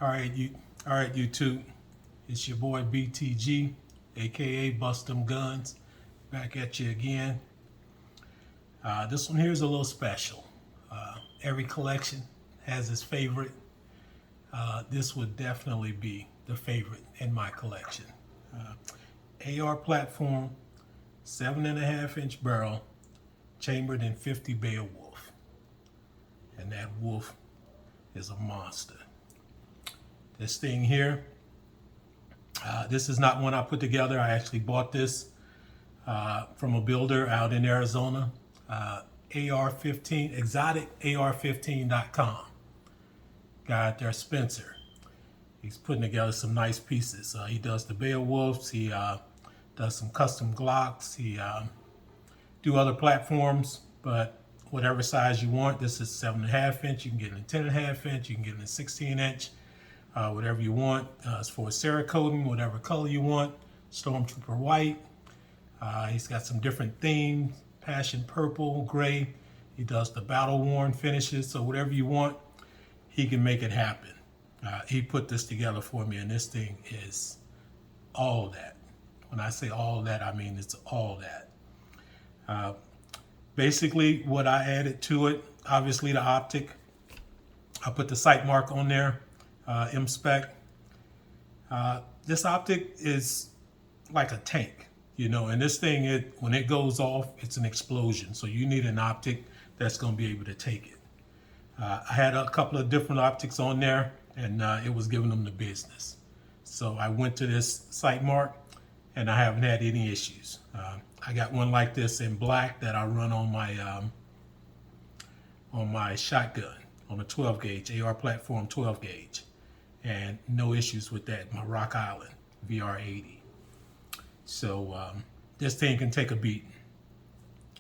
All right, YouTube. It's your boy BTG, aka Bust 'em Guns, back at you again. This one here is a little special. Every collection has its favorite. This would definitely be the favorite in my collection. AR platform, 7.5-inch barrel, chambered in 50 Beowulf, and that wolf is a monster. This thing here, this is not one I put together. I actually bought this from a builder out in Arizona. AR15, exoticAR15.com. Guy out there, Spencer. He's putting together some nice pieces. He does the Beowulfs. He does some custom Glocks. He do other platforms, but whatever size you want. This is 7.5-inch. You can get it in 10.5-inch. You can get it in 16-inch. Whatever you want. As for Cerakoting, whatever color you want. Stormtrooper white. He's got some different themes. Passion purple, gray. He does the battle worn finishes. So whatever you want, he can make it happen. He put this together for me, and this thing is all that. When I say all that, I mean it's all that. Basically, what I added to it, obviously the optic. I put the sight mark on there, M-Spec. This optic is like a tank, you know, and this thing, when it goes off, it's an explosion. So you need an optic that's going to be able to take it. I had a couple of different optics on there, and it was giving them the business. So I went to this sight mark, and I haven't had any issues. I got one like this in black that I run on my shotgun, on a 12 gauge, AR platform 12 gauge. And no issues with that, my Rock Island VR80. So this thing can take a beating.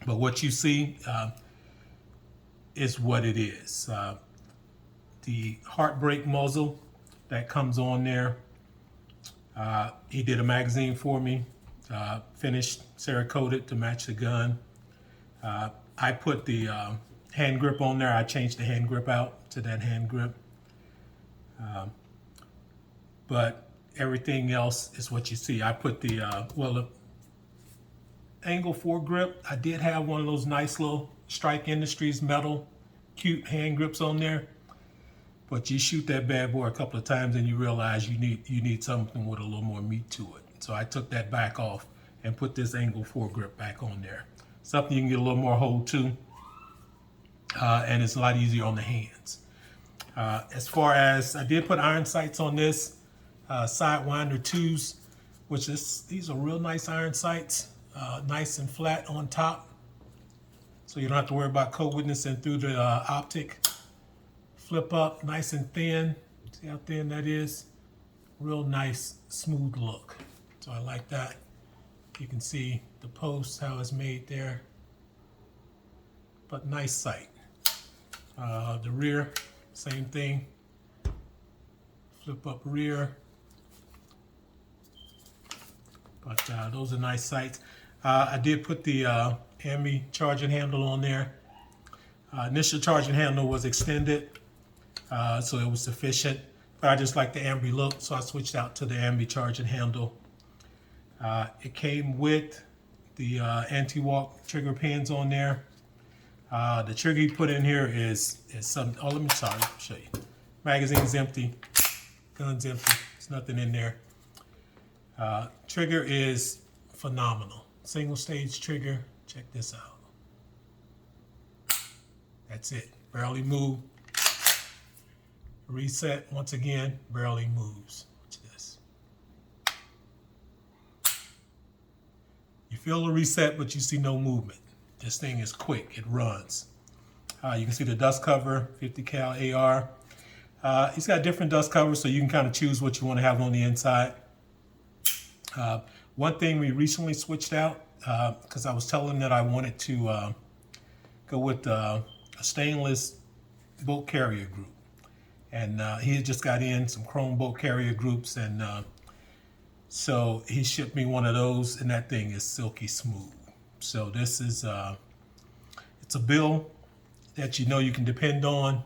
But what you see is what it is. The Heartbreak muzzle that comes on there, he did a magazine for me, finished Cerakoted to match the gun. I put the hand grip on there. I changed the hand grip out to that hand grip. But everything else is what you see. I put the, the angle foregrip. I did have one of those nice little Strike Industries metal, cute hand grips on there. But you shoot that bad boy a couple of times and you realize you need something with a little more meat to it. So I took that back off and put this angle foregrip back on there. Something you can get a little more hold to, and it's a lot easier on the hands. As far as, I did put iron sights on this, Sidewinder 2s, these are real nice iron sights, nice and flat on top. So you don't have to worry about co-witnessing through the optic. Flip up, nice and thin. See how thin that is? Real nice, smooth look. So I like that. You can see the post, how it's made there. But nice sight. The rear, same thing. Flip up rear. But those are nice sights. I did put the AMI charging handle on there. Initial charging handle was extended, so it was sufficient. But I just like the ambi look, so I switched out to the ambi charging handle. It came with the anti-walk trigger pins on there. The trigger you put in here is some. Oh, let me show you. Magazine's empty, gun's empty. There's nothing in there. Trigger is phenomenal. Single stage trigger. Check this out. That's it. Barely moved. Reset once again. Barely moves. Watch this. You feel the reset, but you see no movement. This thing is quick. It runs. You can see the dust cover, 50 cal AR. He's got different dust covers, so you can kind of choose what you want to have on the inside. One thing we recently switched out, because I was telling him that I wanted to go with a stainless bolt carrier group. And he had just got in some chrome bolt carrier groups, and so he shipped me one of those, and that thing is silky smooth. So this is, it's a build that you know you can depend on.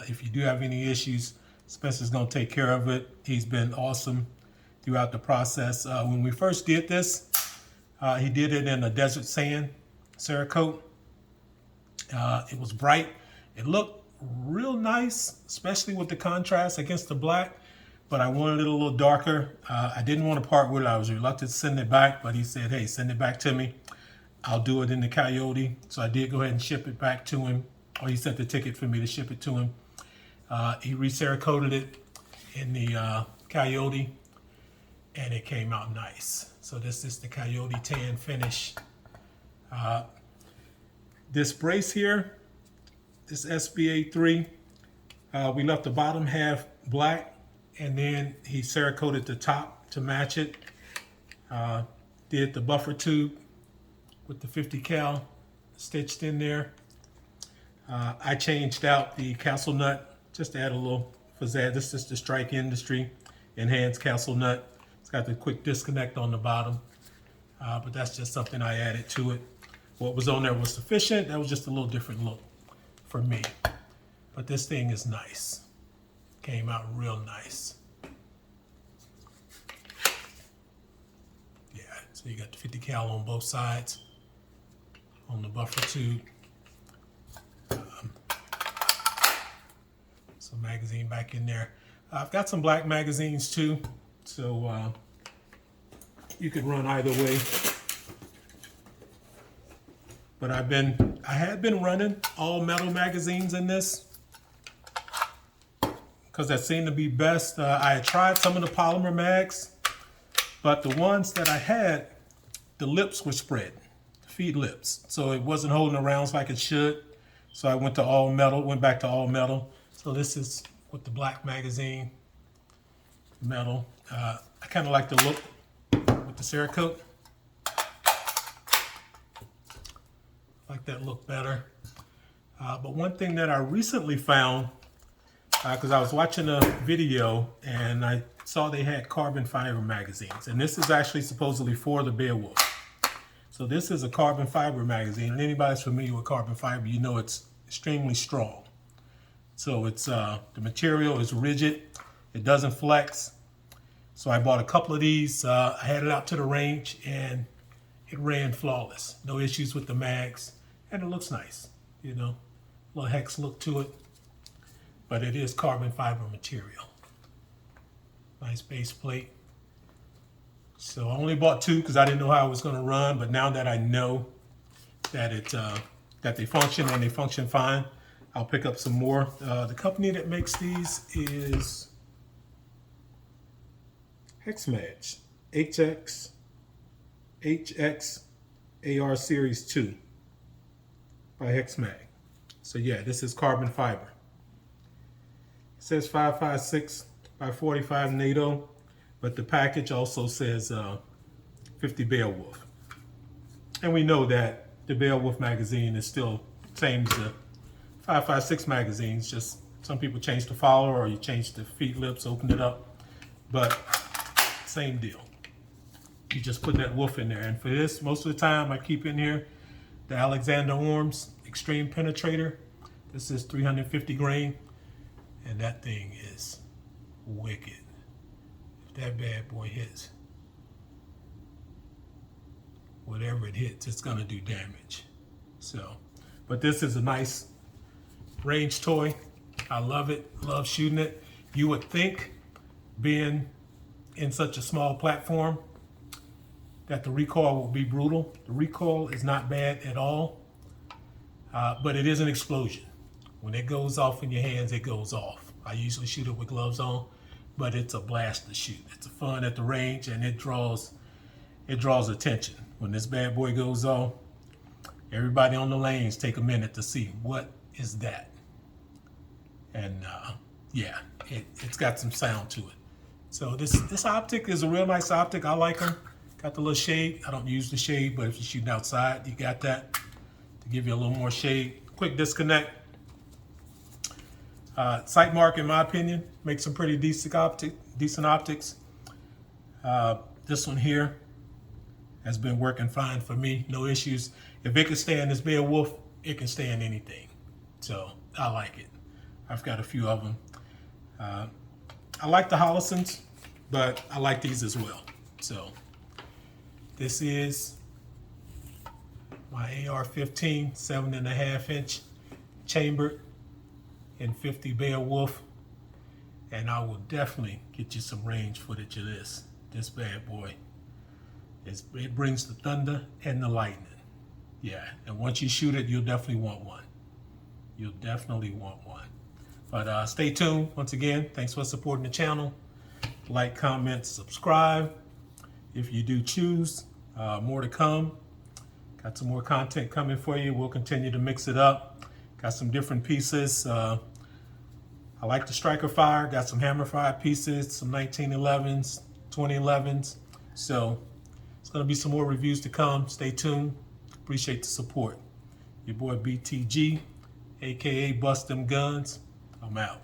If you do have any issues, Spencer's going to take care of it. He's been awesome throughout the process. When we first did this, he did it in a desert sand Cerakote. It was bright. It looked real nice, especially with the contrast against the black, but I wanted it a little darker. I didn't want to part with it. I was reluctant to send it back, but he said, hey, send it back to me. I'll do it in the Coyote. So I did go ahead and ship it back to him, or he sent the ticket for me to ship it to him. He re-Cerakoted it in the Coyote, and it came out nice. So this is the Coyote tan finish. This brace here, this SBA3, we left the bottom half black, and then he Cerakoted the top to match it. Did the buffer tube with the 50 cal stitched in there. I changed out the castle nut just to add a little pizzazz. This is the Strike Industry enhanced castle nut. It's got the quick disconnect on the bottom, but that's just something I added to it. What was on there was sufficient. That was just a little different look for me. But this thing is nice. Came out real nice. Yeah, so you got the 50 cal on both sides on the buffer tube. Some magazine back in there. I've got some black magazines too, so you could run either way. But I had been running all metal magazines in this because that seemed to be best. I had tried some of the polymer mags, but the ones that I had, the lips were spread, the feed lips. So it wasn't holding the rounds like it should. So I went to all metal, went back to all metal. So this is with the black magazine, metal. I kind of like the look with the Cerakote. Like that look better. But one thing that I recently found, because I was watching a video and I saw they had carbon fiber magazines, and this is actually supposedly for the Beowulf. So this is a carbon fiber magazine, and anybody that's familiar with carbon fiber, you know it's extremely strong. So it's the material is rigid, it doesn't flex. So I bought a couple of these. I had it out to the range and it ran flawless. No issues with the mags, and it looks nice, you know, a little hex look to it, but it is carbon fiber material. Nice base plate. So I only bought two because I didn't know how it was going to run, but now that I know that that they function and they function fine, I'll pick up some more. The company that makes these is HexMag, HX AR Series 2 by HexMag. So yeah, this is carbon fiber. It says 556 by 45 NATO, but the package also says 50 Beowulf. And we know that the Beowulf magazine is still the same as the 556 magazines, just some people change the follower or you change the feed lips, open it up, but same deal. You just put that wolf in there. And for this, most of the time I keep in here the Alexander Orms Extreme Penetrator. This is 350 grain, and that thing is wicked. If that bad boy hits, whatever it hits, it's gonna do damage. So, but this is a nice range toy. I love it, love shooting it. You would think, being in such a small platform, that the recoil will be brutal. The recoil is not bad at all, but it is an explosion. When it goes off in your hands, it goes off. I usually shoot it with gloves on, but it's a blast to shoot. It's fun at the range, and it draws attention. When this bad boy goes off, everybody on the lanes take a minute to see what is that. And yeah, it's got some sound to it. So this optic is a real nice optic. I like them. Got the little shade. I don't use the shade, but if you're shooting outside, you got that to give you a little more shade. Quick disconnect. Sight mark, in my opinion, makes some pretty decent optics. This one here has been working fine for me. No issues. If it can stand this Beowulf, it can stand anything. So I like it. I've got a few of them. I like the Hollisons, but I like these as well. So this is my AR15 7.5-inch chambered in 50 Beowulf, and I will definitely get you some range footage of this bad boy. It brings the thunder and the lightning. Yeah, and once you shoot it, you'll definitely want one. You'll definitely want one. But stay tuned. Once again, thanks for supporting the channel. Like, comment, subscribe. If you do choose, more to come. Got some more content coming for you. We'll continue to mix it up. Got some different pieces. I like the striker fire. Got some hammer fire pieces, some 1911s, 2011s. So it's going to be some more reviews to come. Stay tuned. Appreciate the support. Your boy BTG, aka Bust Them Guns. I'm out.